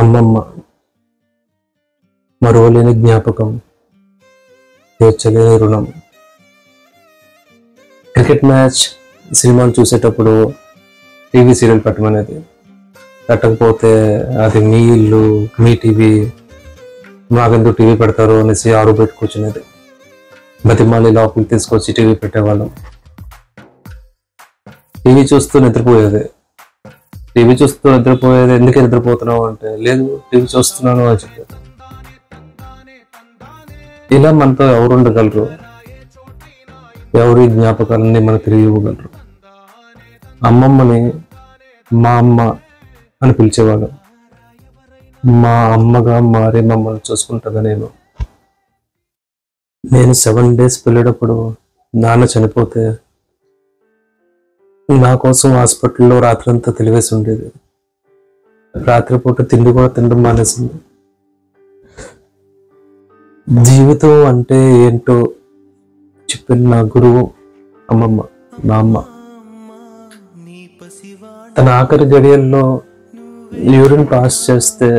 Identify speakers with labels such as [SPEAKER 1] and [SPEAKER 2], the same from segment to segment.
[SPEAKER 1] అమ్మమ్మ మరువలేని జ్ఞాపకం, తీర్చలేని రుణం. క్రికెట్ మ్యాచ్, సినిమాలు చూసేటప్పుడు టీవీ సీరియల్ పెట్టమనేది. పెట్టకపోతే అది మీ ఇల్లు, మీ టీవీ, మాకెందుకు టీవీ పెడతారు అనేసి ఆరు పెట్టుకొచ్చినది. బతిమాలి లోపలికి తీసుకొచ్చి టీవీ పెట్టేవాళ్ళం. టీవీ చూస్తూ నిద్రపోయేది. ఎందుకు నిద్రపోతున్నావు అంటే, లేదు టీవీ చూస్తున్నాను అని చెప్పేది. ఇలా మనతో ఎవరు ఉండగలరు? ఎవరి జ్ఞాపకాలన్నీ మనకు తిరిగి ఇవ్వగలరు? అమ్మమ్మని మా అమ్మ అని పిలిచేవాడు. మా అమ్మగా మారి మమ్మల్ని చూసుకుంటుందా. నేను 7 days వెళ్ళేటప్పుడు నాన్న చనిపోతే నా కోసం హాస్పిటల్లో రాత్రంతా తెలివేసి ఉండేది. రాత్రిపూట తిండి కూడా తినడం మానేసింది. జీవితం అంటే ఏంటో చెప్పిన నా గురువు అమ్మమ్మ, మా అమ్మ. తన ఆఖరి గడియల్లో యూరిన్ పాస్ చేస్తే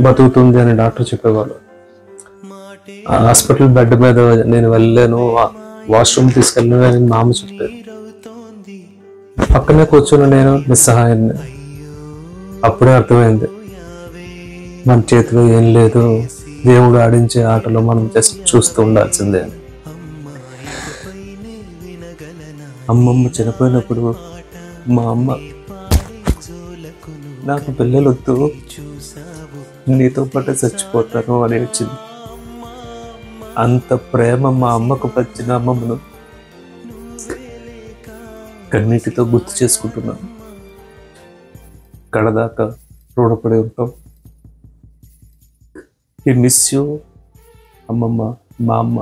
[SPEAKER 1] బతుకుతుంది అని డాక్టర్ చెప్పేవాళ్ళు. హాస్పిటల్ బెడ్ మీద నేను వెళ్ళాను, వాష్రూమ్ తీసుకెళ్ళాను అని మా అమ్మ చెప్పేది. పక్కనే కూర్చుని నేను నిస్సహాయాన్ని. అప్పుడే అర్థమైంది, మన చేతిలో ఏం లేదు, దేవుడు ఆడించే ఆటలో మనం జస్ట్ చూస్తూ ఉండాల్సిందే అని. అమ్మమ్మ చనిపోయినప్పుడు మా అమ్మ, నాకు పిల్లలొద్దు, నీతో పాటే చచ్చిపోతాను అని వచ్చింది. అంత ప్రేమ మా అమ్మకు పచ్చిన అమ్మమ్మను కన్నీటితో గుర్తు చేసుకుంటున్నాను. కడదాకా రుణపడి ఉంటాం. ఈ మిస్ యూ అమ్మమ్మ, మా అమ్మ.